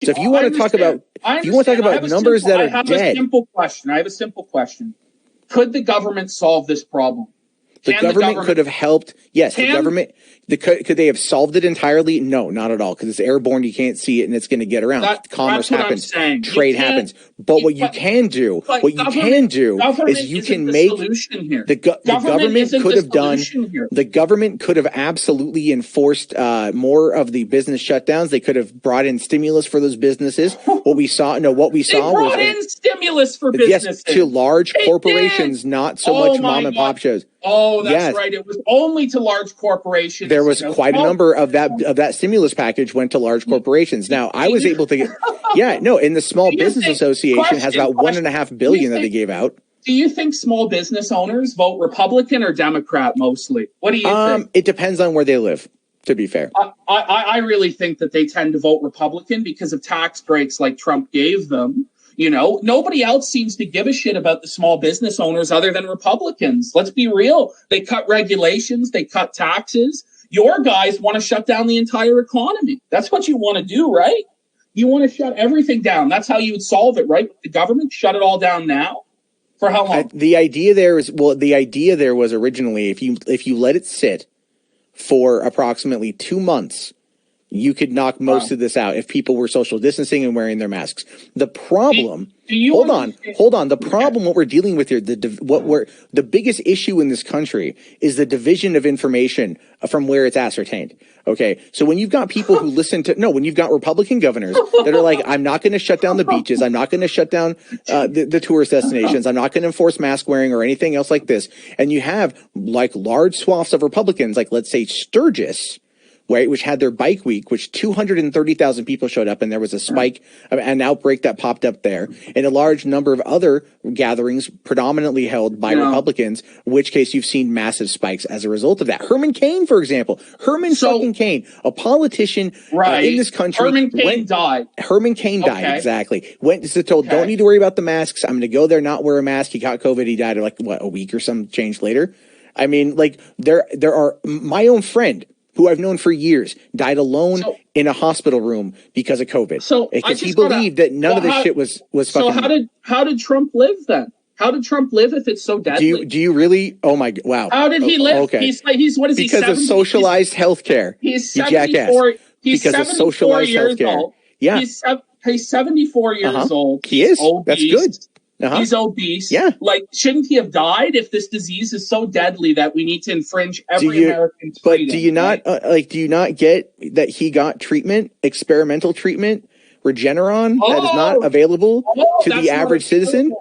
So if you want to talk about, numbers that are dead. I have a simple question. Could the government solve this problem? The government could have helped. Yes, the government. Could they have solved it entirely? No, not at all, because it's airborne. You can't see it, and it's going to get around. Commerce happens, trade happens. But what you can do is you can make the government could have done. The government could have absolutely enforced more of the business shutdowns. They could have brought in stimulus for those businesses. What we saw brought in stimulus for businesses. Yes, to large corporations, not so much mom and pop shows. Oh, that's right. It was only to large corporations. There was quite a number of that stimulus package went to large corporations. Now, I was able to get, and the Small Business Association has about $1.5 billion that they gave out. Do you think small business owners vote Republican or Democrat mostly? What do you think? It depends on where they live, to be fair. I really think that they tend to vote Republican because of tax breaks like Trump gave them. You know, nobody else seems to give a shit about the small business owners other than Republicans. Let's be real. They cut regulations. They cut taxes. Your guys want to shut down the entire economy. That's what you want to do, right? You want to shut everything down. That's how you would solve it, right? The government shut it all down now. For how long? The idea there was originally if you let it sit for approximately 2 months, you could knock most of this out if people were social distancing and wearing their masks. The problem, hold on. The problem, what we're dealing with here, the biggest issue in this country is the division of information from where it's ascertained. Okay, so when you've got people who when you've got Republican governors that are like, I'm not going to shut down the beaches, I'm not going to shut down the tourist destinations, I'm not going to enforce mask wearing or anything else like this, and you have like large swaths of Republicans, like let's say Sturgis, right, which had their bike week, which 230,000 people showed up, and there was a spike, an outbreak that popped up there, and a large number of other gatherings predominantly held by Republicans, in which case you've seen massive spikes as a result of that. Herman Cain, for example, fucking Cain, a politician in this country. Herman Cain died. Herman Cain died, exactly. Went to told, don't need to worry about the masks. I'm going to go there, not wear a mask. He got COVID. He died like, a week or some change later. I mean, like, there are, my own friend, who I've known for years, died alone in a hospital room because of COVID. Because he believed that none of this shit was fucking. So how did Trump live then? How did Trump live if it's so deadly? Do you really? Oh my, wow. How did he live? Okay. He's what is he? Because of socialized healthcare. He's 74. He's because 74 of socialized healthcare. Old. Yeah. He's 74 years old. He is. Obese. That's good. He's obese. Yeah. Like, shouldn't he have died if this disease is so deadly that we need to infringe every American's freedom? But do you not do you not get that he got treatment, experimental treatment, Regeneron that is not available to the average citizen?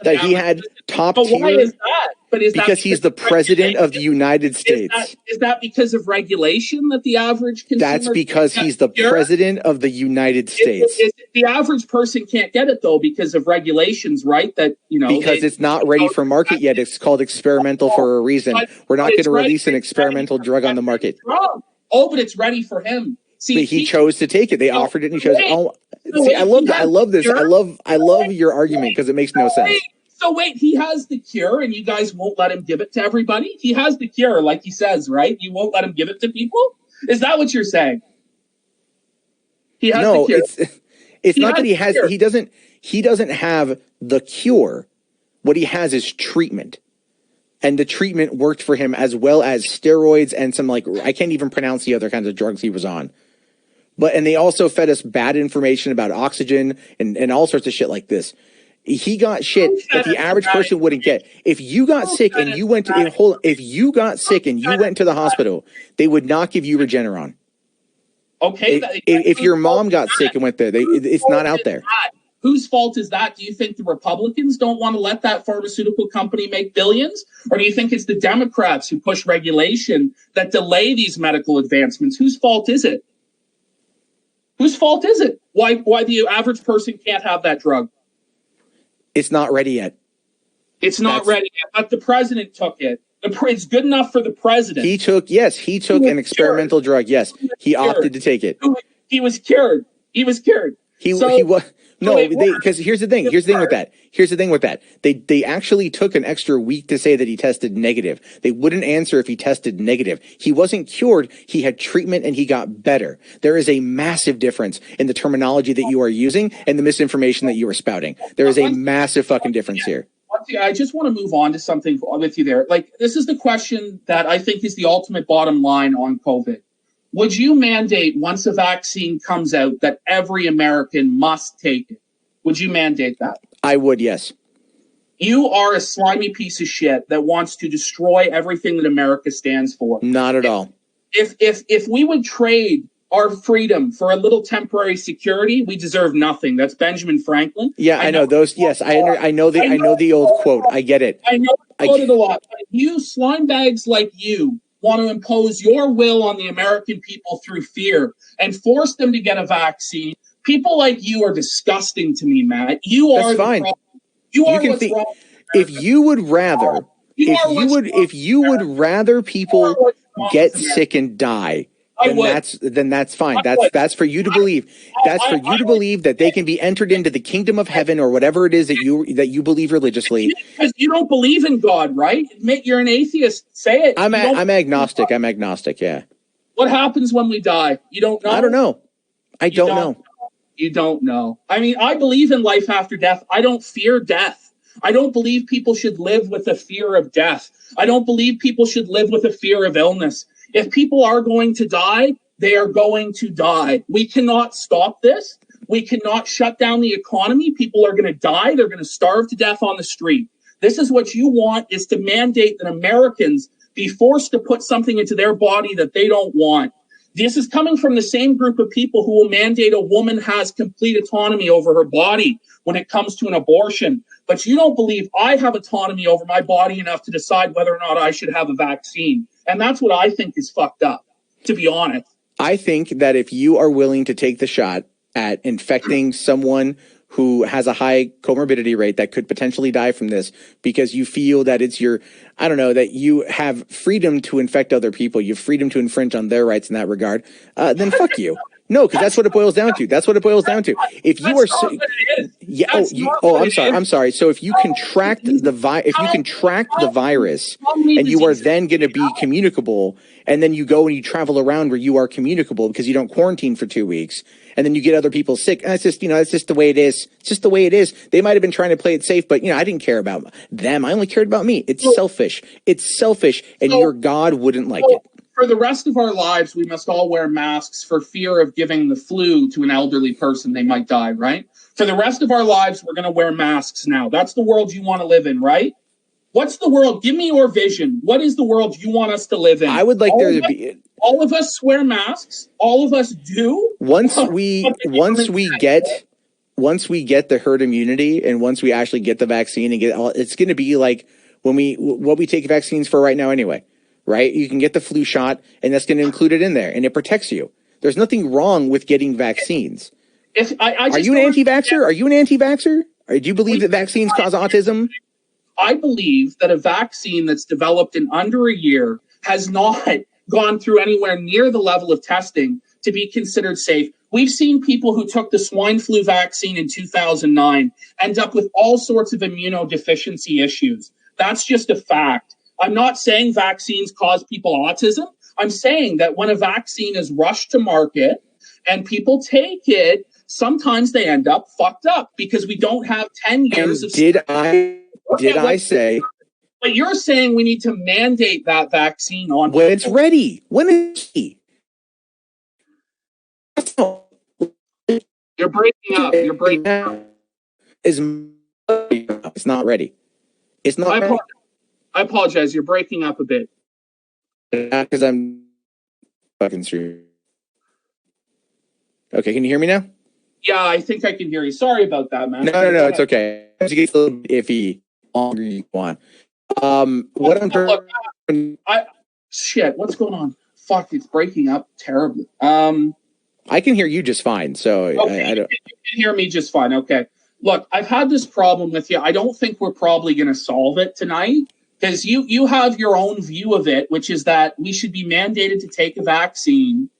That he had top tier. But why is that? Because he's the president of the United States. Is that because of regulation that the average consumer? That's because he's the president of the United States. The average person can't get it though because of regulations, right? That because it's not ready for market yet. It's called experimental for a reason. We're not going to release an experimental drug on the market. Oh, but it's ready for him. See, but he chose to take it. They offered it, and he chose. I love that. I love this. I love your argument because it makes no sense. So wait, he has the cure, and you guys won't let him give it to everybody? He has the cure, like he says, right? You won't let him give it to people? Is that what you're saying? He has the cure. It's not that he has. He doesn't have the cure. What he has is treatment. And the treatment worked for him as well as steroids and some I can't even pronounce the other kinds of drugs he was on. And they also fed us bad information about oxygen and all sorts of shit like this. He got shit that the average person wouldn't get. If you got sick and you went to the hospital, they would not give you Regeneron. Okay. If your mom got sick and went there, it's not out there. Whose fault is that? Do you think the Republicans don't want to let that pharmaceutical company make billions? Or do you think it's the Democrats who push regulation that delay these medical advancements? Whose fault is it? Whose fault is it? Why the average person can't have that drug? It's not ready yet. It's not ready yet, but the president took it. It's good enough for the president. He took an experimental drug. Yes, he opted to take it. He was cured. He was cured. No, because here's the thing. Here's the thing with that. Here's the thing with that. They actually took an extra week to say that he tested negative. They wouldn't answer if he tested negative. He wasn't cured. He had treatment and he got better. There is a massive difference in the terminology that you are using and the misinformation that you are spouting. There is a massive fucking difference here. I just want to move on to something with you there. Like, this is the question that I think is the ultimate bottom line on COVID. Would you mandate, once a vaccine comes out, that every American must take it? Would you mandate that? I would, yes. You are a slimy piece of shit that wants to destroy everything that America stands for. Not at all. If we would trade our freedom for a little temporary security, we deserve nothing. That's Benjamin Franklin. Yeah, I know those. Yes, I know the old quote. I get it. I know I quoted a lot. But you slime bags like you want to impose your will on the American people through fear and force them to get a vaccine. People like you are disgusting to me, Matt. You are fine. The problem. You are what's wrong. If you would rather, if you would rather people get sick and die, then that's fine. That's for you to believe. That's for you to believe that they can be entered into the kingdom of heaven or whatever it is that you believe religiously. Because you don't believe in God, right? Admit you're an atheist. Say it. I'm agnostic. I'm agnostic. Yeah. What happens when we die? You don't know. I don't know. I don't know. You don't know. I mean, I believe in life after death. I don't fear death. I don't believe people should live with a fear of death. I don't believe people should live with a fear of illness. If people are going to die, they are going to die. We cannot stop this. We cannot shut down the economy. People are going to die. They're going to starve to death on the street. This is what you want, is to mandate that Americans be forced to put something into their body that they don't want. This is coming from the same group of people who will mandate a woman has complete autonomy over her body when it comes to an abortion. But you don't believe I have autonomy over my body enough to decide whether or not I should have a vaccine. And that's what I think is fucked up, to be honest. I think that if you are willing to take the shot at infecting someone who has a high comorbidity rate that could potentially die from this because you feel that it's that you have freedom to infect other people, you have freedom to infringe on their rights in that regard, then fuck you. No, because that's what it boils down to. That's what it boils down to. If you are, I'm sorry. So if you contract the virus, and you are then going to be communicable, and then you go and you travel around where you are communicable because you don't quarantine for 2 weeks, and then you get other people sick. And it's just, it's just the way it is. It's just the way it is. They might have been trying to play it safe, but I didn't care about them. I only cared about me. It's selfish. It's selfish, and your God wouldn't like it. For the rest of our lives, we must all wear masks for fear of giving the flu to an elderly person. They might die, right? For the rest of our lives, we're going to wear masks now. That's the world you want to live in, right? What's the world? Give me your vision. What is the world you want us to live in? I would like there to be... All of us wear masks. All of us do. Once we get the herd immunity, and once we actually get the vaccine and it's going to be like what we take vaccines for right now anyway. Right? You can get the flu shot, and that's going to include it in there, and it protects you. There's nothing wrong with getting vaccines. Are you an anti-vaxxer? Are you an anti-vaxxer? Or do you believe that vaccines cause autism? I believe that a vaccine that's developed in under a year has not gone through anywhere near the level of testing to be considered safe. We've seen people who took the swine flu vaccine in 2009 end up with all sorts of immunodeficiency issues. That's just a fact. I'm not saying vaccines cause people autism. I'm saying that when a vaccine is rushed to market and people take it, sometimes they end up fucked up because we don't have 10 years of... Did I say... But you're saying we need to mandate that vaccine on... When it's ready. When it's ready. You're breaking up. You're breaking up. It's not ready. It's not ready. I apologize. You're breaking up a bit. Because I'm fucking through. Okay, can you hear me now? Yeah, I think I can hear you. Sorry about that, man. No, it's okay. It gets a little iffy longer you want. Shit, what's going on? Fuck, it's breaking up terribly. I can hear you just fine, so okay, I don't... You can hear me just fine. Okay. Look, I've had this problem with you. I don't think we're probably going to solve it tonight. Because you have your own view of it, which is that we should be mandated to take a vaccine,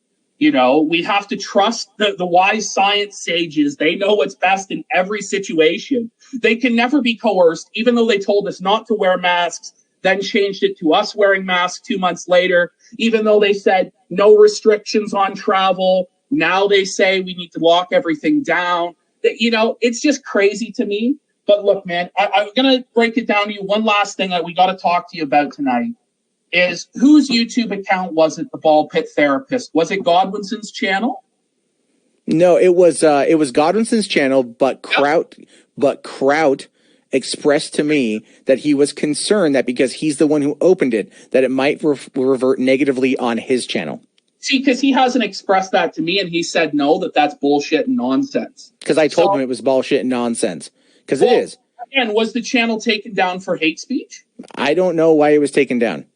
You know, we have to trust the wise science sages. They know what's best in every situation. They can never be coerced, even though they told us not to wear masks, then changed it to us wearing masks 2 months later, even though they said no restrictions on travel. Now they say we need to lock everything down. You know, it's just crazy to me. But look, man, I'm going to break it down to you. One last thing that we got to talk to you about tonight is whose YouTube account was it, the ball pit therapist? Was it Godwinson's channel? No, it was Godwinson's channel, but Kraut expressed to me that he was concerned that because he's the one who opened it, that it might revert negatively on his channel. See, because he hasn't expressed that to me, and he said no, that's bullshit and nonsense. Because I told him it was bullshit and nonsense. Because it is. Again, was the channel taken down for hate speech? I don't know why it was taken down.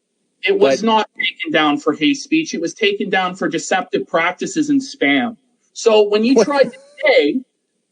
It was not taken down for hate speech. It was taken down for deceptive practices and spam. So when you tried to say,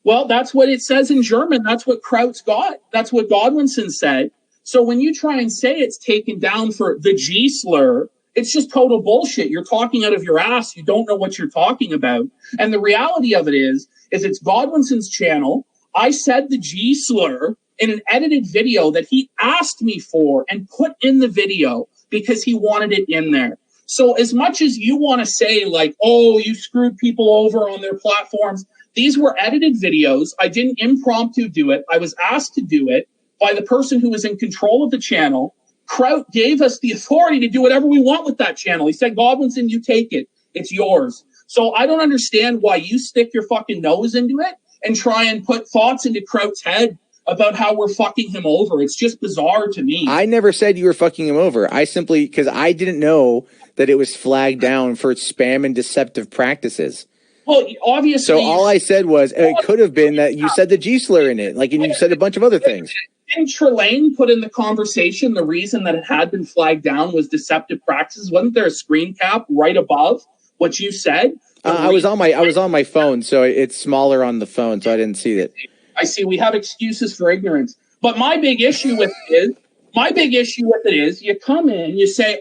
well, that's what it says in German. That's what Kraut's got. That's what Godwinson said. So when you try and say it's taken down for the G slur, it's just total bullshit. You're talking out of your ass. You don't know what you're talking about. And the reality of it is it's Godwinson's channel. I said the G slur in an edited video that he asked me for and put in the video because he wanted it in there. So as much as you want to say like, oh, you screwed people over on their platforms, these were edited videos. I didn't impromptu do it. I was asked to do it by the person who was in control of the channel. Kraut gave us the authority to do whatever we want with that channel. He said, Godwinson, you take it. It's yours. So I don't understand why you stick your fucking nose into it and try and put thoughts into Kraut's head about how we're fucking him over. It's just bizarre to me. I never said you were fucking him over. I simply, because I didn't know that it was flagged down for spam and deceptive practices. Well, obviously. So all I said was, it could have been that you said the G slur in it, like, and you said a bunch of other things. Didn't Trelane put in the conversation the reason that it had been flagged down was deceptive practices? Wasn't there a screen cap right above what you said? I was on my phone, so it's smaller on the phone, so I didn't see it. I see. We have excuses for ignorance. But my big issue with it is you come in, you say,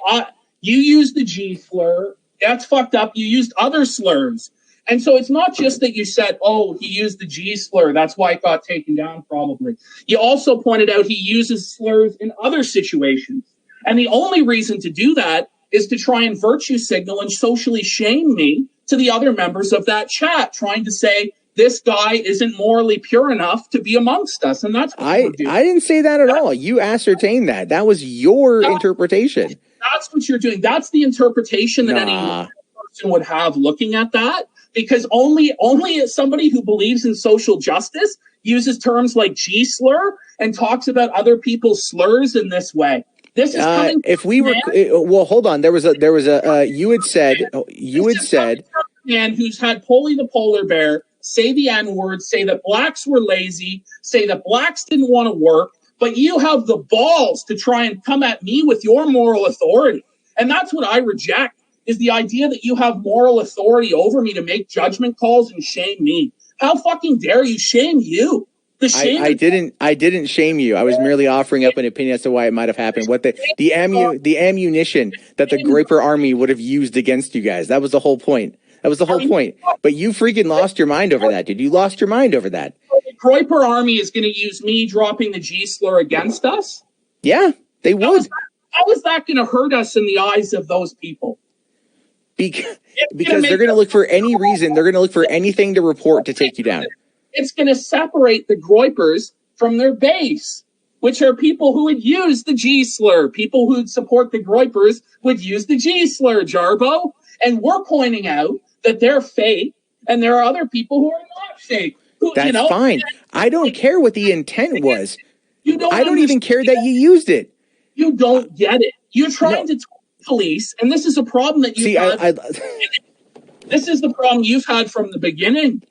you use the G slur. That's fucked up. You used other slurs. And so it's not just that you said, oh, he used the G slur. That's why it got taken down probably. You also pointed out he uses slurs in other situations. And the only reason to do that is to try and virtue signal and socially shame me to the other members of that chat, trying to say, this guy isn't morally pure enough to be amongst us. And that's what we're doing. I didn't say that at all. You ascertained that. That was your interpretation. That's what you're doing. That's the interpretation that any person would have looking at that. Because only somebody who believes in social justice uses terms like G slur and talks about other people's slurs in this way. This is coming. If we were, well, hold on. There was a. You had said. Man who's had Polly the polar bear say the N-word, say that blacks were lazy, say that blacks didn't want to work, but you have the balls to try and come at me with your moral authority. And that's what I reject, is the idea that you have moral authority over me to make judgment calls and shame me. How fucking dare you shame you? I didn't shame you. I was merely offering up an opinion as to why it might have happened. What the ammunition that the Groiper army would have used against you guys. That was the whole point. But you freaking lost your mind over that, dude. You lost your mind over that. The Groiper army is going to use me dropping the G slur against us? Yeah, they would. How is that going to hurt us in the eyes of those people? Because they're going to look for any reason. They're going to look for anything to report to take you down. It's going to separate the Groipers from their base, which are people who would use the G slur. People who would support the Groipers would use the G slur, Jarbo. And we're pointing out that they're fake, and there are other people who are not fake. That's fine. I don't care what the intent was. I don't even care that you used it. You don't get it. You're trying to talk to police, and this is a problem that you've had. This is the problem you've had from the beginning.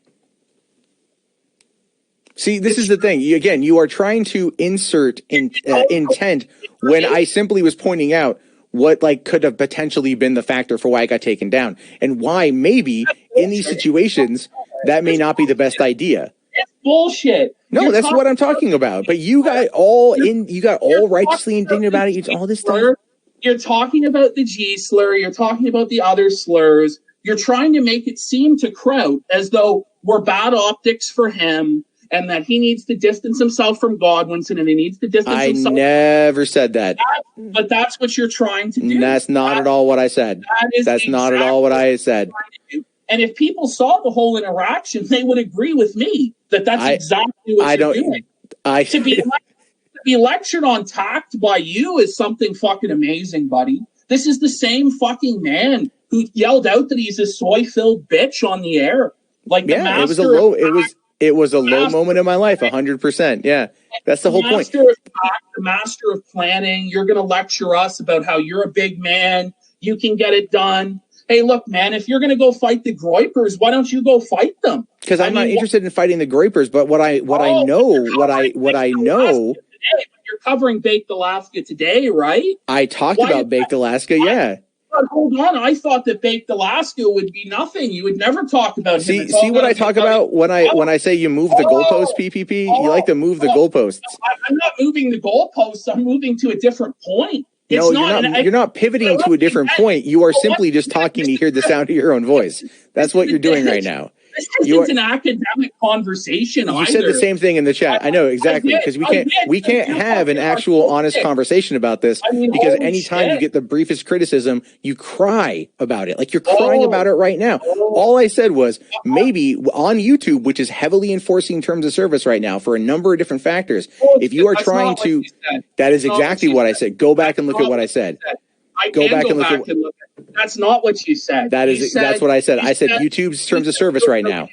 See, this is the thing. You are trying to insert intent when I simply was pointing out what could have potentially been the factor for why I got taken down, and why maybe in these situations that may not be the best idea. It's bullshit. No, that's what I'm talking about. But you got all righteously indignant about it. All this stuff. You're talking about the G slur. You're talking about the other slurs. You're trying to make it seem to Kraut as though we're bad optics for him and that he needs to distance himself from Godwinson and he needs to distance himself. I never said that. But that's what you're trying to do. That's not at all what I said. That's not at all what I said. And if people saw the whole interaction, they would agree with me that that's exactly what you're doing. To be lectured on tact by you is something fucking amazing, buddy. This is the same fucking man who yelled out that he's a soy-filled bitch on the air. Like the master it was a low moment in my life, 100%. Yeah, that's the whole point. The master of planning. You're going to lecture us about how you're a big man. You can get it done. Hey, look, man, if you're going to go fight the Groypers, why don't you go fight them? Because I'm not interested in fighting the Groypers, but what I know. You're covering Baked Alaska today, right? I talked about Baked Alaska, yeah. But hold on, I thought that Baked Alaska would be nothing. You would never talk about him. See what I talk about when I say you move the goalposts, PPP? You like to move the goalposts. I'm not moving the goalposts. I'm moving to a different point. You're not pivoting to a different point. You are simply just talking to hear the sound of your own voice. That's what you're doing right now. This isn't an academic conversation either. You said the same thing in the chat. I know exactly, because we can't have an actual honest conversation about this, because anytime you get the briefest criticism, you cry about it. Like you're crying about it right now. All I said was maybe on YouTube, which is heavily enforcing terms of service right now for a number of different factors. If you are trying to, that is exactly what I said. Go back and look at what I said. Go back and look at. That's not what you said. That's what I said. I said YouTube's terms of service right now.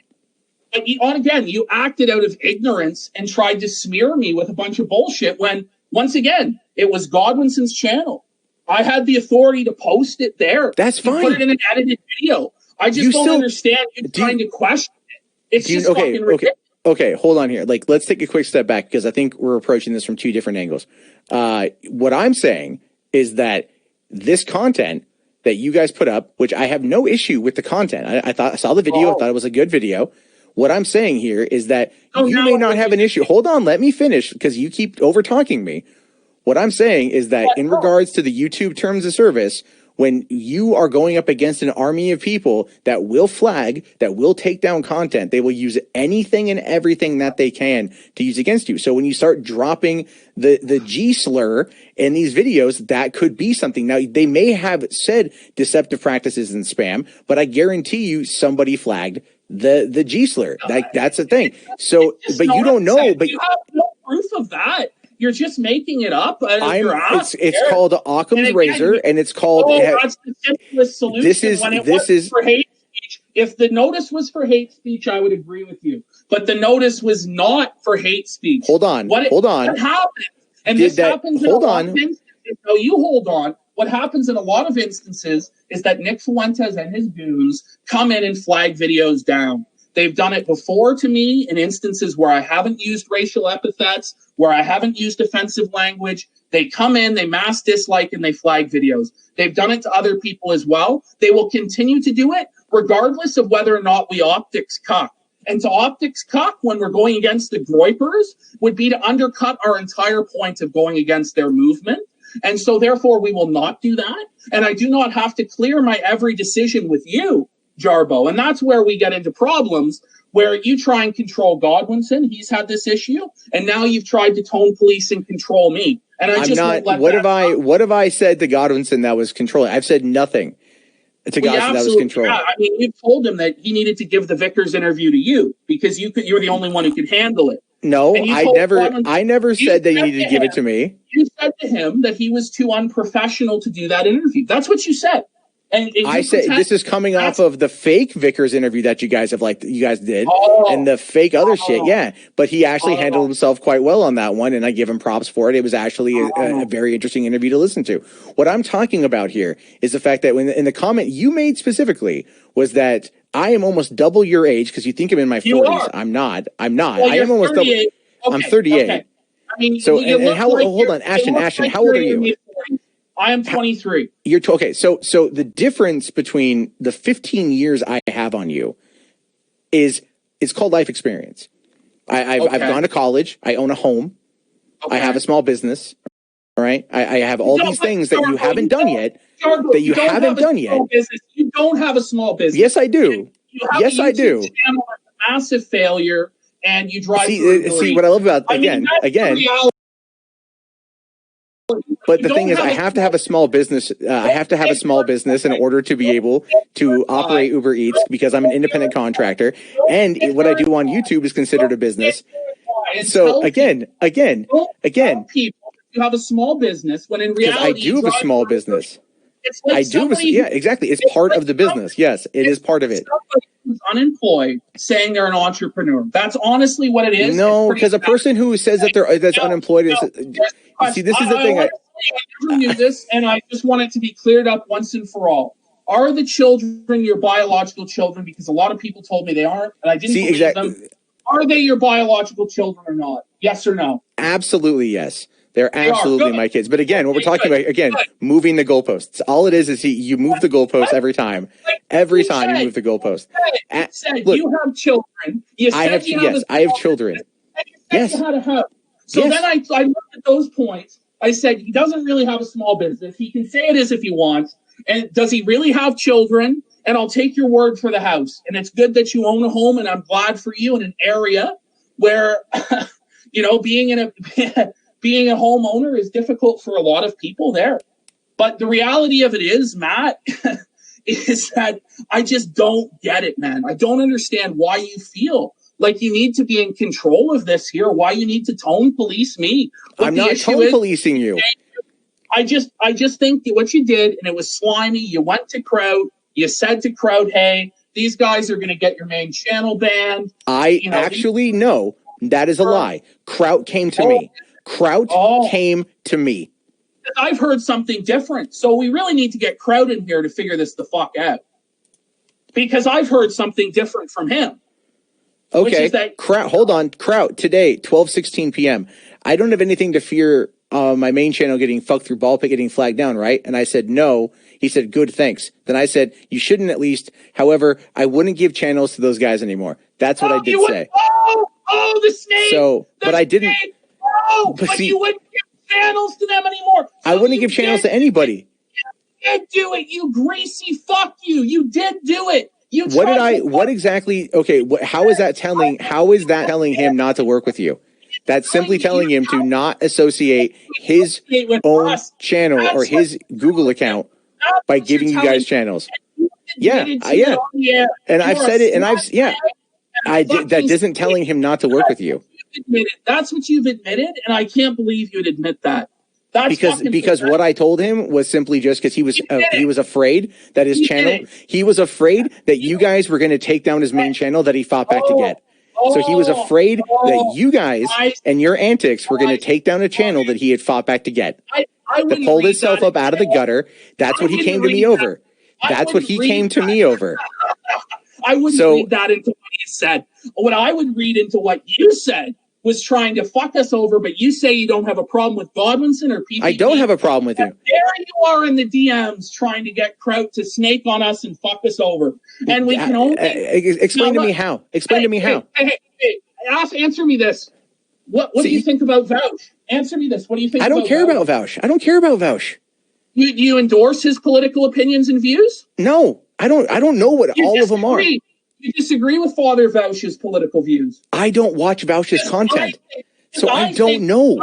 But you acted out of ignorance and tried to smear me with a bunch of bullshit when, once again, it was Godwinson's channel. I had the authority to post it there. That's fine. Put it in an edited video. I just don't understand you trying to question it. It's just fucking ridiculous. Okay, hold on here. Like, let's take a quick step back because I think we're approaching this from two different angles. What I'm saying is that this content that you guys put up, which I have no issue with the content. I saw the video. I thought it was a good video. What I'm saying here is that you may not have an issue. Hold on, let me finish because you keep over talking me. What I'm saying is that in regards to the YouTube terms of service, when you are going up against an army of people that will flag, that will take down content, they will use anything and everything that they can to use against you. So when you start dropping the G slur in these videos, that could be something. Now, they may have said deceptive practices and spam, but I guarantee you somebody flagged the G slur. That's a thing. So, but you don't know. But you have no proof of that. You're just making it up. It's called Occam's razor, and it's called. That's the simplest solution. This is for hate speech. If the notice was for hate speech, I would agree with you. But the notice was not for hate speech. Hold on. What happens? And this happens in a lot of instances. No, you hold on. What happens in a lot of instances is that Nick Fuentes and his goons come in and flag videos down. They've done it before to me in instances where I haven't used racial epithets, where I haven't used offensive language. They come in, they mass dislike, and they flag videos. They've done it to other people as well. They will continue to do it regardless of whether or not we optics cuck. And to optics cuck when we're going against the Groypers would be to undercut our entire point of going against their movement. And so therefore we will not do that. And I do not have to clear my every decision with you, Jarbo. And that's where we get into problems, where you try and control Godwinson. He's had this issue. And now you've tried to tone police and control me. And I just won't let what have I said to Godwinson that was controlling? I've said nothing to Godwinson that was controlling. I mean, you told him that he needed to give the Vickers interview to you because you're the only one who could handle it. No, I never said that you needed to give it to me. You said to him that he was too unprofessional to do that interview. That's what you said. And I said this is coming off of the fake Vickers interview that you guys did, and the fake other shit. Yeah, but he actually handled himself quite well on that one, and I give him props for it. It was actually a very interesting interview to listen to. What I'm talking about here is the fact that in the comment you made specifically was that I am almost double your age because you think I'm in my 40s. I'm not. Well, I am almost double. Okay. I'm 38. Okay. I mean, so hold on, Ashton, how old are you? I am 23. You're okay. So the difference between the 15 years I have on you is it's called life experience. I've gone to college. I own a home. I have a small business. All right. I have all these things that you haven't done yet. Jarbo, That you haven't done yet. You don't have a small business. Yes, I do. Yes, I do. Channel that's a massive failure, and you drive through. See what I love about again. But the thing is, I have to have a small business. I have to have a small business in order to be able to operate Uber Eats because I'm an independent contractor, and what I do on YouTube is considered a business. So again, people, you have a small business when in reality, I do have a small business. It's like exactly. It's part of the business. Yes, it is part of it. Who's unemployed saying they're an entrepreneur. That's honestly what it is. No, because a person who says that that's unemployed is. See, this is the thing. I never knew this, and I just want it to be cleared up once and for all. Are the children your biological children? Because a lot of people told me they aren't, and I didn't believe them. Are they your biological children or not? Yes or no? Absolutely yes. They're absolutely my kids. But again, what we're talking about, moving the goalposts. All it is you move the goalpost every time. Every time you move the goalpost. Look, you have children. I have children. Yes. You had a house. So then I looked at those points. I said, he doesn't really have a small business. He can say it is if he wants. And does he really have children? And I'll take your word for the house. And it's good that you own a home, and I'm glad for you in an area where, being a homeowner is difficult for a lot of people there. But the reality of it is, Matt, is that I just don't get it, man. I don't understand why you feel like you need to be in control of this here, why you need to tone police me. I'm not tone policing you. I just think that what you did, and it was slimy, you went to Kraut, you said to Kraut, hey, these guys are going to get your main channel banned. No, that is a lie. Kraut came to me. Kraut came to me. I've heard something different. So we really need to get Kraut in here to figure this the fuck out. Because I've heard something different from him. Okay, Kraut, hold on. Kraut, today, 12:16 p.m. I don't have anything to fear my main channel getting fucked through ball pit, getting flagged down, right? And I said, no. He said, good, thanks. Then I said, you shouldn't at least. However, I wouldn't give channels to those guys anymore. That's what I did say. The snake. But I didn't. But you wouldn't give channels to them anymore. I wouldn't give channels to anybody. You did do it, you greasy fuck you. You did do it. What exactly? Okay, how is that telling him not to work with you? That's simply telling him to not associate his own channel or his Google account by giving you guys channels. Yeah. And I've said it, and that isn't telling him not to work with you. That's what you've admitted, and I can't believe you'd admit that. Because what I told him was simply just because he was afraid that his channel, he was afraid that you guys were going to take down his main channel that he fought back to get. So he was afraid that you guys and your antics were going to take down a channel that he had fought back to get. That pulled himself up out of the gutter. That's what he came to me over. That's what he came to me over. I wouldn't read that into what he said. What I would read into what you said was trying to fuck us over, but you say you don't have a problem with Godwinson or PPP. I don't have a problem with you. There you are in the DMs trying to get Kraut to snake on us and fuck us over. And we can only... Explain to me how. Explain to me how. Hey, answer me this. What do you think about Vouch? Answer me this. What do you think I don't care about Vouch. I don't care about Vouch. You endorse his political opinions and views? No, I don't know what all of them are. You disagree with Father Vouch's political views? I don't watch Vouch's content, so I don't know.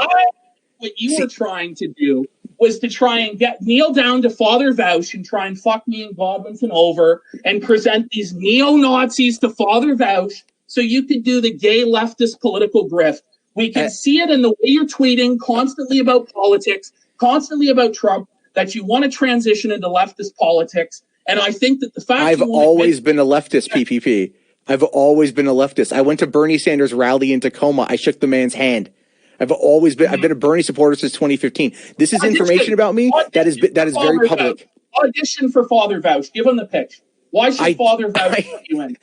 What you were trying to do was to try and kneel down to Father Vouch and try and fuck me and Godwinson over and present these neo-Nazis to Father Vouch so you could do the gay leftist political grift. We can see it in the way you're tweeting constantly about politics, constantly about Trump, that you want to transition into leftist politics. And I think that the fact I've always been a leftist, PPP. I've always been a leftist. I went to Bernie Sanders' rally in Tacoma. I shook the man's hand. I've been a Bernie supporter since 2015. This is information about me that is very public. Audition for Father Vouch. Give him the pitch. Why should Father Vouch put you in?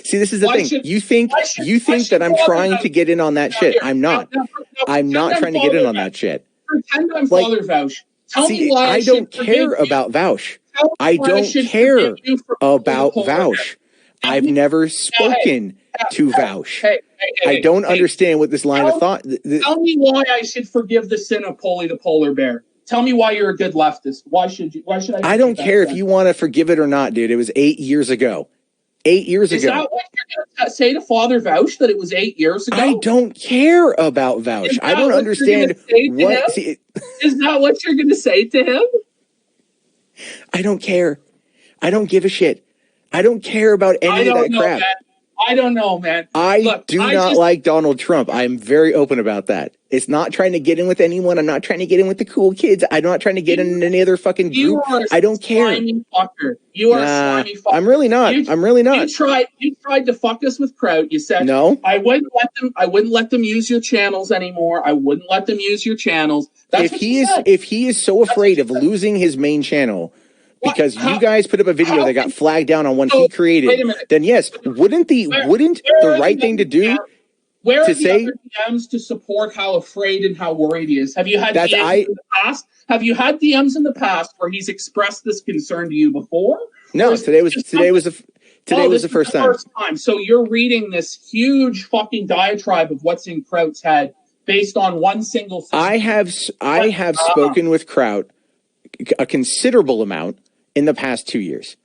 See, this is the thing. You think that I'm trying to get in on that shit. I'm not. I'm not trying to get in on that shit. Pretend I'm Father Vouch. Tell me why I don't care about Vouch. I don't care about Vouch. I've never spoken to Vouch. Hey, I don't understand what this line of thought. Tell me why I should forgive the sin of Polly the polar bear. Tell me why you're a good leftist. Why should I? I don't care if you want to forgive it or not, dude. It was 8 years ago. 8 years ago. Is that what you're going to say to Father Vouch, that it was 8 years ago? I don't care about Vouch. I don't understand what. Is that what you're going to say to him? I don't care. I don't give a shit. I don't care about any of that crap. Man. I don't know, man. I do not like Donald Trump. I'm very open about that. It's not trying to get in with anyone. I'm not trying to get in with the cool kids. I'm not trying to get in any other fucking group. I don't care. Fucker. You are a slimy fucker. I'm really not. I'm really not. You tried to fuck us with Kraut. You said no. I wouldn't let them use your channels anymore. I wouldn't let them use your channels. If he is so afraid of losing his main channel, because you guys put up a video that got flagged down on one he created, then yes, wouldn't the right thing to do where are the other DMs to support how afraid and how worried he is? Have you had DMs in the past? Have you had DMs in the past where he's expressed this concern to you before? No, today was the first time. So you're reading this huge fucking diatribe of what's in Kraut's head based on one single thing. I have spoken with Kraut a considerable amount in the past 2 years.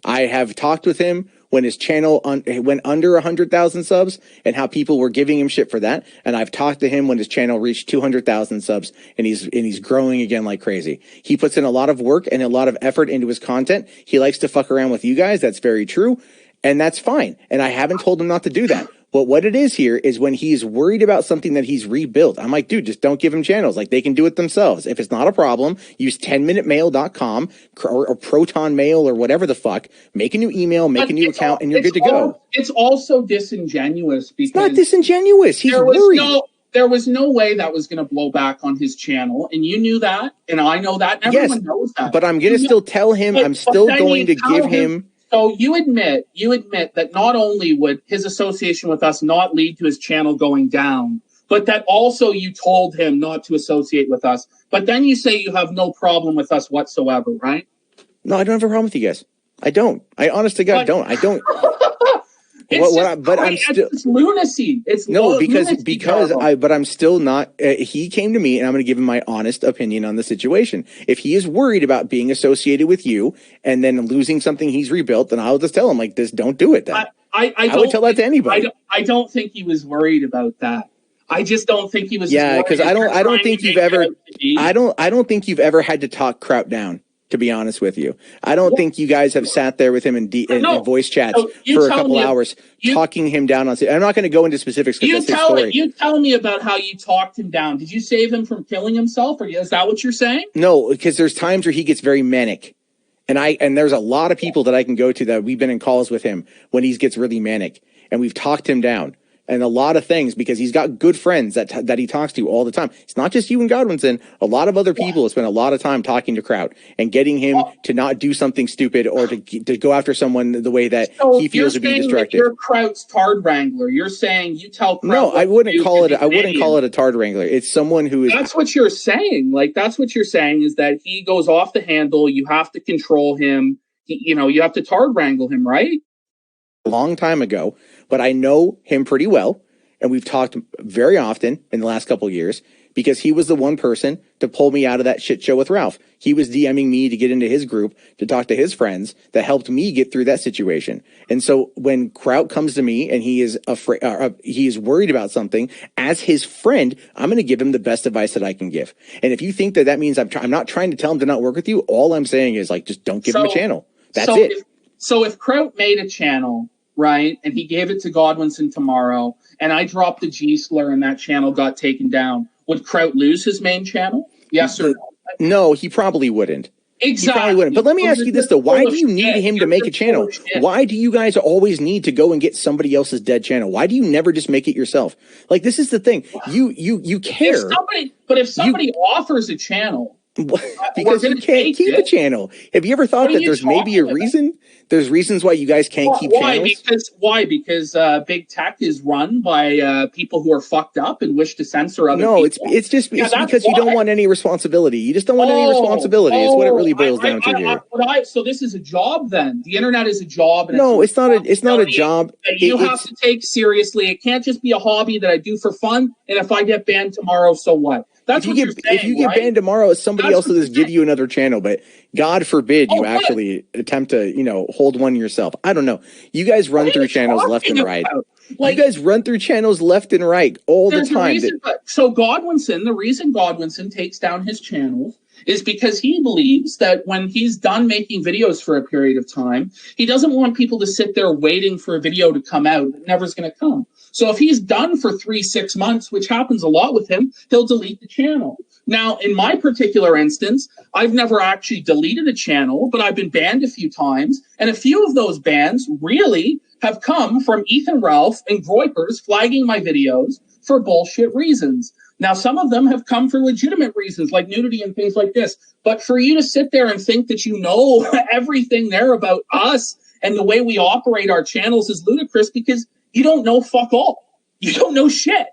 I have talked with him when his channel went under 100,000 subs and how people were giving him shit for that. And I've talked to him when his channel reached 200,000 subs and he's growing again like crazy. He puts in a lot of work and a lot of effort into his content. He likes to fuck around with you guys. That's very true. And that's fine. And I haven't told him not to do that. But what it is here is when he's worried about something that he's rebuilt, I'm like, dude, just don't give him channels. Like, they can do it themselves. If it's not a problem, use 10minutemail.com or Proton Mail or whatever the fuck. Make a new email, make a new account, and you're good to go. It's also disingenuous because... It's not disingenuous. He's worried. There was no way that was going to blow back on his channel, and you knew that, and I know that, and everyone knows that. But I'm going to still tell him, I'm still going to give him... So you admit that not only would his association with us not lead to his channel going down, but that also you told him not to associate with us. But then you say you have no problem with us whatsoever, right? No, I don't have a problem with you guys. I don't. I honest to God don't. I don't. It's lunacy. It's but I'm still not. He came to me, and I'm going to give him my honest opinion on the situation. If he is worried about being associated with you and then losing something he's rebuilt, then I'll just tell him like this. Don't do it. Then I would tell that to anybody. I don't think he was worried about that. I just don't think he was. Yeah, because I don't think you've ever. I don't think you've ever had to talk Kraut down. To be honest with you, I don't think you guys have sat there with him in voice chats for a couple hours talking him down on. I'm not going to go into specifics because that's his story. You tell me about how you talked him down. Did you save him from killing himself, or is that what you're saying? No, because there's times where he gets very manic, and there's a lot of people that I can go to that we've been in calls with him when he gets really manic, and we've talked him down. And a lot of things because he's got good friends that he talks to all the time. It's not just you and Godwinson. A lot of other people have spent a lot of time talking to Kraut and getting him to not do something stupid or to go after someone the way that he feels would be distracted. You're Kraut's tard wrangler. You're saying you tell Kraut. No, I wouldn't call it a tard wrangler. It's someone who is. That's what you're saying. Like that's what you're saying is that he goes off the handle. You have to control him. You have to tard wrangle him, right? A long time ago, but I know him pretty well, and we've talked very often in the last couple of years because he was the one person to pull me out of that shit show with Ralph. He was DMing me to get into his group to talk to his friends that helped me get through that situation. And so when Kraut comes to me and he is afraid, he is worried about something, as his friend, I'm going to give him the best advice that I can give. And if you think that means I'm not trying to tell him to not work with you, all I'm saying is like just don't give him a channel. That's it. So if Kraut made a channel, right, and he gave it to Godwinson tomorrow, and I dropped the G slur and that channel got taken down, would Kraut lose his main channel? Yes or no? No, he probably wouldn't. Exactly. He probably wouldn't. But let me ask you this, though. Why do you need him to make a channel? Why do you guys always need to go and get somebody else's dead channel? Why do you never just make it yourself? Like, this is the thing. You care. If somebody offers a channel, Because you can't keep a channel. Have you ever thought that there's maybe a reason? There's reasons why you guys can't keep channels? Why? Because big tech is run by people who are fucked up and wish to censor other people. No, it's because you don't want any responsibility. You just don't want any responsibility. It's what it really boils down to here. So this is a job then? The internet is a job. And no, it's not a job. You have to take seriously. It can't just be a hobby that I do for fun. And if I get banned tomorrow, so what? That's what you're saying, if you get banned tomorrow, somebody else will just give you another channel. But God forbid you actually attempt to, hold one yourself. I don't know. You guys run through channels left and right. You guys run through channels left and right all the time. So Godwinson, the reason Godwinson takes down his channels is because he believes that when he's done making videos for a period of time, he doesn't want people to sit there waiting for a video to come out that never's going to come. So if he's done for 3-6 months, which happens a lot with him, he'll delete the channel. Now, in my particular instance, I've never actually deleted a channel, but I've been banned a few times. And a few of those bans really have come from Ethan Ralph and Groypers flagging my videos for bullshit reasons. Now, some of them have come for legitimate reasons, like nudity and things like this. But for you to sit there and think that you know everything there about us and the way we operate our channels is ludicrous, because you don't know fuck all. You don't know shit.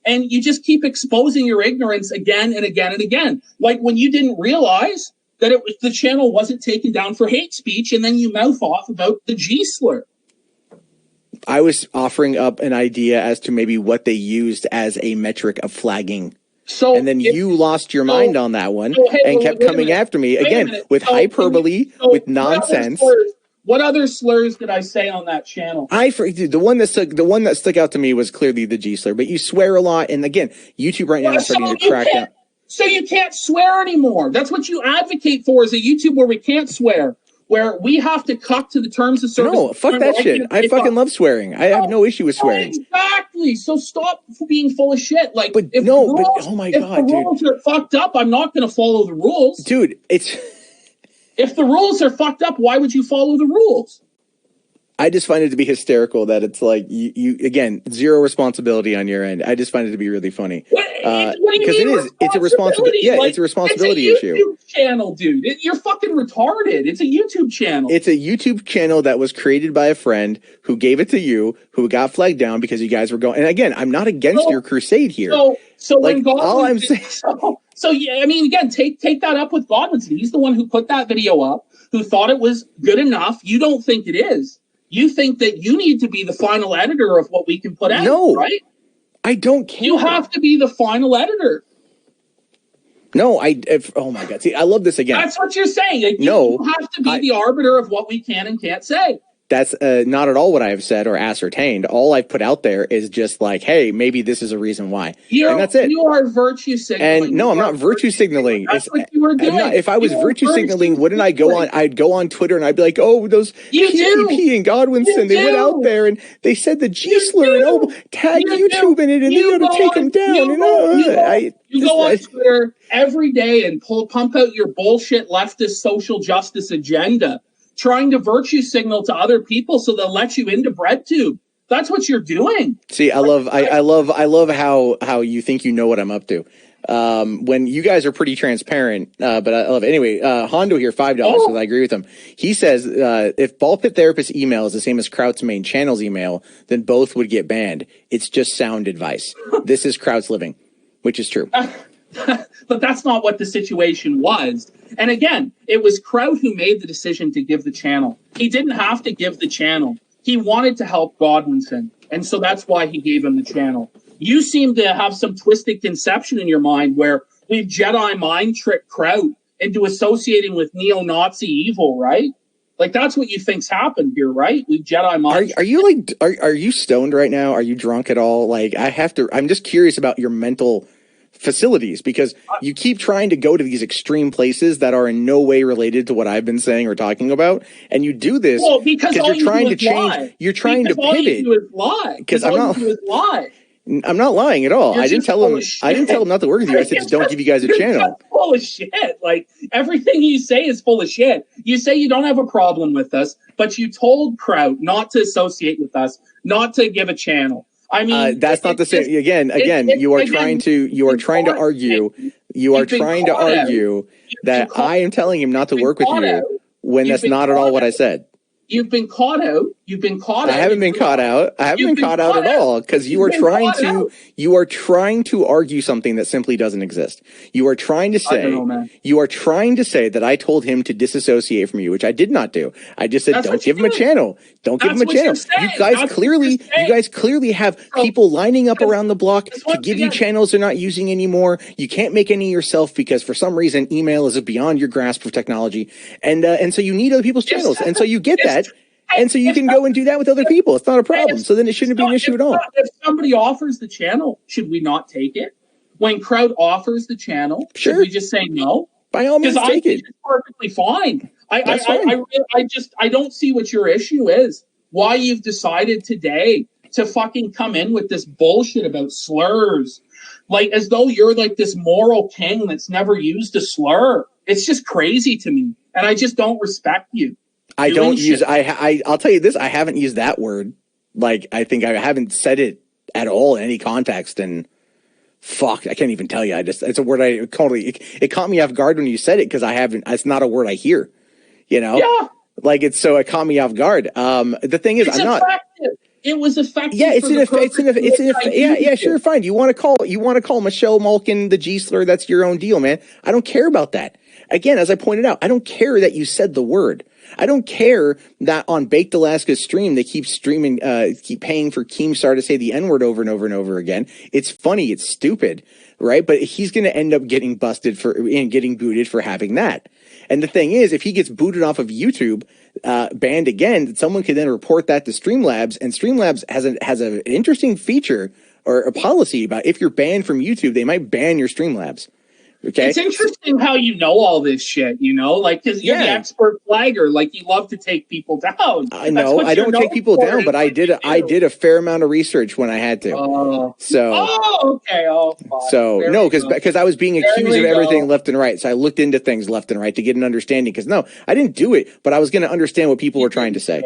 And you just keep exposing your ignorance again and again and again. Like when you didn't realize that the channel wasn't taken down for hate speech, and then you mouth off about the G slur. I was offering up an idea as to maybe what they used as a metric of flagging. And then you lost your mind on that one and kept coming after me again with hyperbole, with nonsense. What other slurs did I say on that channel? The one that stuck out to me was clearly the G slur. But you swear a lot, and again, YouTube right now is starting to crack down. So you can't swear anymore. That's what you advocate for, is a YouTube where we can't swear, where we have to cut to the terms of service. No, fuck that shit. I fucking love swearing. I have no issue with swearing. Exactly. So stop being full of shit. Like, oh my God, dude. If the rules are fucked up, I'm not going to follow the rules. Dude, if the rules are fucked up, why would you follow the rules? I just find it to be hysterical that it's like you again, zero responsibility on your end. I just find it to be really funny. What do you mean? It's a responsibility. Yeah, it's a responsibility issue. It's a YouTube channel, dude. You're fucking retarded. It's a YouTube channel. It's a YouTube channel that was created by a friend who gave it to you, who got flagged down because you guys were going. And again, I'm not against your crusade here. So like, all I'm saying. So yeah, I mean, again, take that up with Godwinson. He's the one who put that video up, who thought it was good enough. You don't think it is. You think that you need to be the final editor of what we can put out, right? I don't care. You have to be the final editor. No, oh my God. See, I love this again. That's what you're saying. Like, you have to be the arbiter of what we can and can't say. That's not at all what I have said or ascertained. All I've put out there is just like, hey, maybe this is a reason why. And that's it. You are virtue signaling. And no, I'm not virtue signaling. That's what you were doing. If I was virtue signaling, wouldn't I go on? I'd go on Twitter and I'd be like, oh, those PvP and Godwinson, they went out there and they said the G slur and tag YouTube in it and they got to take them down. You go on Twitter every day and pump out your bullshit leftist social justice agenda, trying to virtue signal to other people so they'll let you into BreadTube. That's what you're doing. See, I love how you think you know what I'm up to. When you guys are pretty transparent, but I love it. Anyway, Hondo here, $5, because I agree with him. He says, if Ball Pit Therapist's email is the same as Kraut's main channel's email, then both would get banned. It's just sound advice. This is Kraut's living, which is true. But that's not what the situation was. And again, it was Kraut who made the decision to give the channel. He didn't have to give the channel. He wanted to help Godwinson. And so that's why he gave him the channel. You seem to have some twisted conception in your mind where we've Jedi mind tricked Kraut into associating with neo-Nazi evil, right? Like, that's what you think's happened here, right? We've Jedi mind. Are you stoned right now? Are you drunk at all? Like, I'm just curious about your mental facilities, because you keep trying to go to these extreme places that are in no way related to what I've been saying or talking about, and you do this because you're trying to change. You're trying to pivot. Because I'm not lying at all. I didn't tell him not to work with you. I said just don't give you guys a channel. Full of shit. Like, everything you say is full of shit. You say you don't have a problem with us, but you told Kraut not to associate with us, not to give a channel. I mean, that's not the same. Again, you are trying to argue You are You've been trying to caught out. argue that I am telling him not to work with caught you out. when You've that's been not at all caught what I out. said. You've been caught out. You've been caught out. I haven't been caught out. I haven't You've been caught out at all because you are trying to argue something that simply doesn't exist. You are trying to I don't say know, man. you are trying to say that I told him to disassociate from you, which I did not do. I just said That's don't what you give him a did. channel. Don't give That's him a what you're channel. saying. You guys That's what you're saying. clearly have So- people lining up around the block Because to once give you again- channels they're not using anymore. You can't make any yourself because for some reason email is beyond your grasp of technology, and so you need other people's channels, and so you get that. And so you can go and do that with other people. It's not a problem. So then it shouldn't be an issue at all. If somebody offers the channel, should we not take it? When crowd offers the channel, should Sure. we just say no? By all means, Because I take think it. it's perfectly fine. That's fine. I don't see what your issue is. Why you've decided today to fucking come in with this bullshit about slurs, like as though you're like this moral king that's never used a slur. It's just crazy to me, and I just don't respect you. I don't use. I'll tell you this. I haven't used that word. Like I think I haven't said it at all in any context. And fuck, I can't even tell you. It's a word I totally. It caught me off guard when you said it because I haven't. It's not a word I hear. You know. Yeah. Like it caught me off guard. The thing is, It's I'm not. effective. It was effective. Yeah, sure, fine. You want to call Michelle Malkin the G slur? That's your own deal, man. I don't care about that. Again, as I pointed out, I don't care that you said the word. I don't care that on Baked Alaska's stream they keep paying for Keemstar to say the N-word over and over and over again. It's funny, it's stupid, right? But he's going to end up getting busted and getting booted for having that. And the thing is, if he gets booted off of YouTube, banned again, someone can then report that to Streamlabs, and Streamlabs has an interesting feature or a policy about if you're banned from YouTube, they might ban your Streamlabs. Okay. It's interesting how you know all this shit, you know, like because you're the expert flagger, like you love to take people down. I know I don't take people down, but I did a fair amount of research when I had to. Okay. So no, because I was being accused of everything left and right, so I looked into things left and right to get an understanding. Because no, I didn't do it, but I was going to understand what people were trying to say.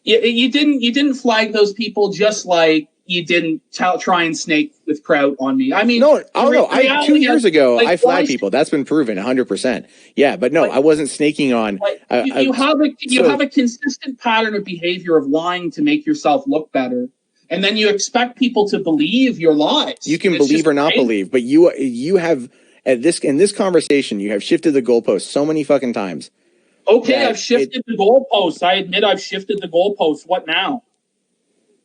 You didn't flag those people just like you didn't try and snake with Kraut on me. I mean, 2 years ago, I flagged people. That's been proven 100%. Yeah, but no, I wasn't snaking on. You have a consistent pattern of behavior of lying to make yourself look better, and then you expect people to believe your lies. You can believe or not believe, but you have in this conversation, you have shifted the goalpost so many fucking times. Okay, I've shifted the goalposts. I admit I've shifted the goalposts. What now?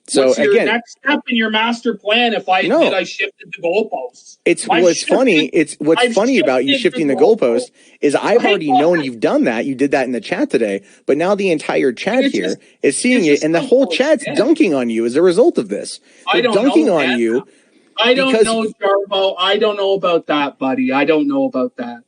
So what's your next step in your master plan if I admit I shifted the goalposts? What's funny about you shifting the goalpost is I've already known you've done that. You did that in the chat today, but now the entire chat here is seeing it, and the whole chat's dunking on you as a result of this. They're dunking on you. I don't know, Jarbo. I don't know about that, buddy. I don't know about that,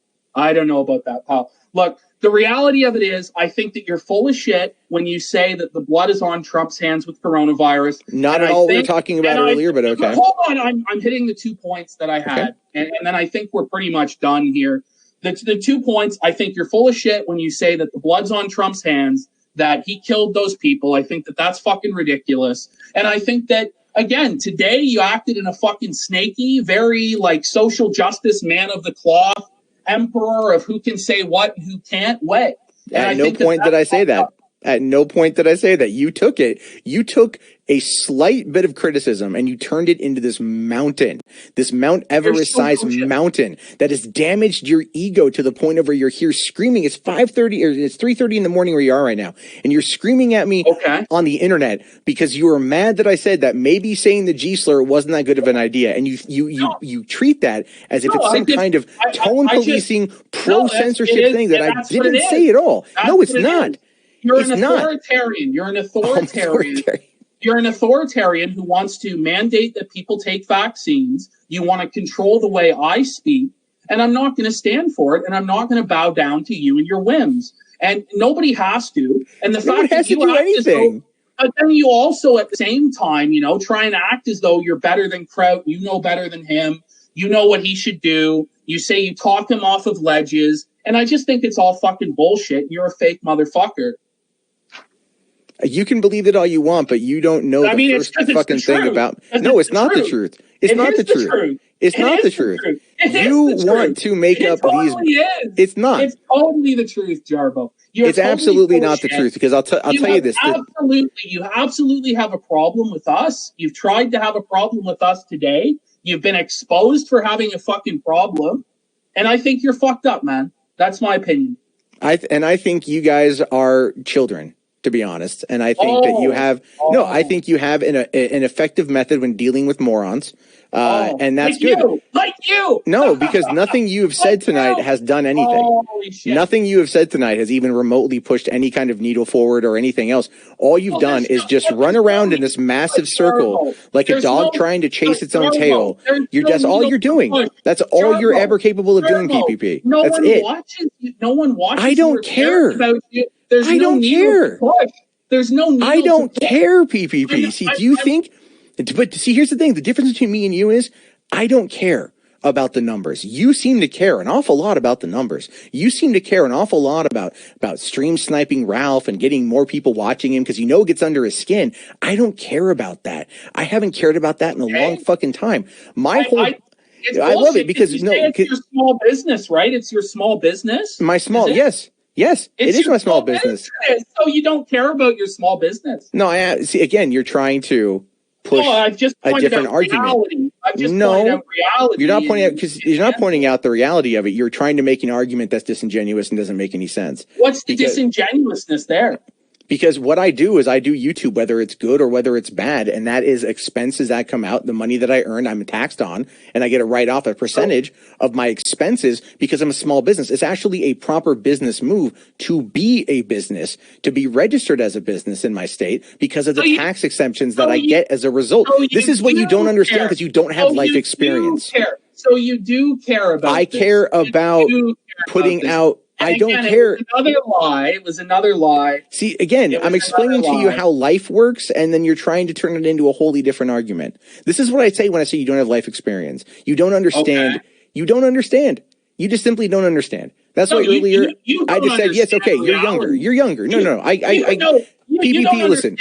pal. Look, the reality of it is, I think that you're full of shit when you say that the blood is on Trump's hands with coronavirus. Not at all we were talking about earlier, but okay. Hold on, I'm hitting the 2 points that I had, and then I think we're pretty much done here. The 2 points, I think you're full of shit when you say that the blood's on Trump's hands, that he killed those people. I think that that's fucking ridiculous. And I think that, again, today you acted in a fucking snaky, very like social justice man of the cloth, emperor of who can say what and who can't way. At no point did I say that. At no point did I say that. You took a slight bit of criticism and you turned it into this mountain, this Mount Everest-sized mountain that has damaged your ego to the point of where you're here screaming. It's 5:30 or it's 3:30 in the morning where you are right now, and you're screaming at me on the internet because you were mad that I said that maybe saying the G slur wasn't that good of an idea, and you treat that as if it's some kind of tone policing, pro censorship thing that I didn't say at all. No, it's not. You're an authoritarian. You're an authoritarian. You're an authoritarian who wants to mandate that people take vaccines. You want to control the way I speak, and I'm not going to stand for it, and I'm not going to bow down to you and your whims. And nobody has to. And the fact that you act as though, but then you also at the same time, try and act as though you're better than Kraut. You know better than him. You know what he should do. You say you talk him off of ledges. And I just think it's all fucking bullshit. You're a fake motherfucker. You can believe it all you want, but you don't know the first fucking thing about. No, it's not the truth. It's not the truth. It's not the truth. You want to make up these. It's not. It's totally the truth, Jarbo. It's absolutely not the truth, because I'll tell you this. You absolutely have a problem with us. You've tried to have a problem with us today. You've been exposed for having a fucking problem. And I think you're fucked up, man. That's my opinion. I think you guys are children, to be honest. And I think that you have I think you have an effective method when dealing with morons. And that's good. Like you. No, because nothing you have said tonight has done anything. Holy shit. Nothing you have said tonight has even remotely pushed any kind of needle forward or anything else. All you've done is just run around in this massive circle like a dog trying to chase its own tail. That's all you're doing. That's all you're ever capable of doing, PPP. That's it. No one watches. I don't care. About you. There's no need to push. There's no need. I don't care, PPP. See, do you think? But see, here's the thing. The difference between me and you is I don't care about the numbers. You seem to care an awful lot about the numbers. You seem to care an awful lot about stream sniping Ralph and getting more people watching him because it gets under his skin. I don't care about that. I haven't cared about that in a long fucking time. I love it because it's your small business, right? It's your small business. My small, yes. Yes, it is my small business. So you don't care about your small business. No, see, again, you're trying to push I've just a different argument. Reality. I've just pointed out reality. You're not pointing out, because you're not pointing out the reality of it. You're trying to make an argument that's disingenuous and doesn't make any sense. What's the disingenuousness there? Because what I do is I do YouTube, whether it's good or whether it's bad, and that is expenses that come out. The money that I earn, I'm taxed on, and I get to write off a percentage of my expenses because I'm a small business. It's actually a proper business move to be a business, to be registered as a business in my state because of the tax exemptions that I get as a result. This is what you don't understand because you don't have life experience. So you do care about I care about putting out. I don't care. It was another lie. See, again, I'm explaining to you how life works, and then you're trying to turn it into a wholly different argument. This is what I say when I say you don't have life experience. You don't understand. Okay. You don't understand. You just simply don't understand. That's why earlier I just said, yes, okay, you're younger. You're younger. No. PPP, listen.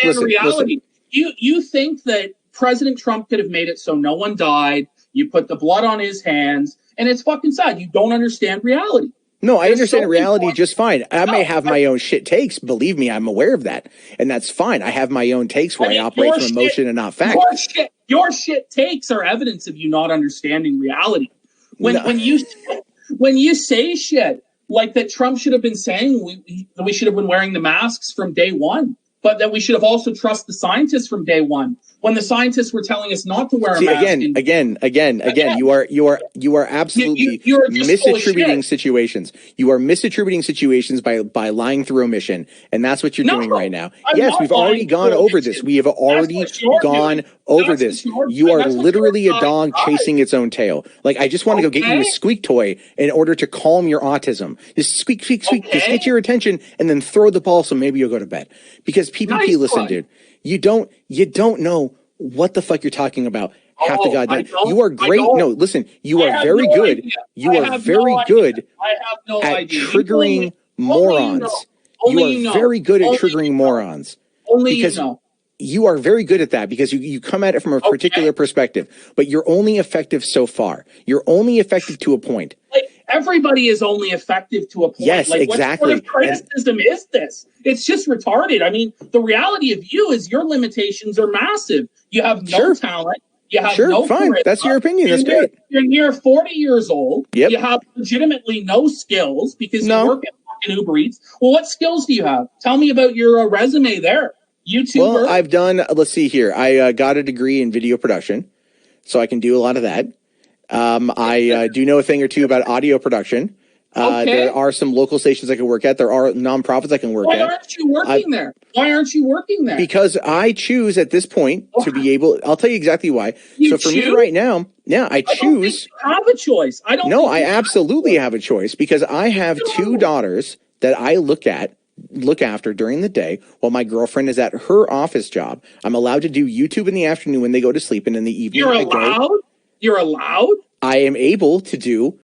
You think that President Trump could have made it so no one died. You put the blood on his hands, and it's fucking sad. You don't understand reality. No, I understand reality just fine. I may have my own shit takes. Believe me, I'm aware of that. And that's fine. I have my own takes where I operate from emotion and not fact. Your shit takes are evidence of you not understanding reality. When you say shit like that Trump should have been saying we should have been wearing the masks from day one, but that we should have also trusted the scientists from day one. When the scientists were telling us not to wear a mask. Again, you are absolutely misattributing situations. You are misattributing situations by lying through omission, and that's what you're doing right now. Yes, we've already gone over this. We have already gone over this. You are literally a dog chasing its own tail. Like, I just want to go get you a squeak toy in order to calm your autism. Just squeak, squeak, squeak. Just get your attention and then throw the ball so maybe you'll go to bed. Because PPP, listen, dude. You don't know what the fuck you're talking about half the goddamn. You are great. No, listen, you are very good. You are very good at triggering morons. You are very good at triggering morons. Because you are very good at that because you come at it from a particular perspective, but you're only effective so far. You're only effective to a point. Like, everybody is only effective to a point. Yes, like, exactly. What sort of criticism is this? It's just retarded. I mean, the reality of you is your limitations are massive. You have no talent. You have no fine. charisma. That's your opinion. That's great. You're near 40 years old. Yep. You have legitimately no skills because you work at fucking Uber Eats. Well, what skills do you have? Tell me about your resume there. YouTuber. Well, I've done, let's see here. I got a degree in video production, so I can do a lot of that. I do know a thing or two about audio production. There are some local stations I can work at. There are nonprofits I can work at. Why aren't you working there? Why aren't you working there? Because I choose at this point to be able, I'll tell you exactly why. So for me right now, I choose. I have a choice. I absolutely have a choice because I have two daughters that I look after during the day while my girlfriend is at her office job. I'm allowed to do YouTube in the afternoon when they go to sleep, and in the evening You're allowed? I am able to do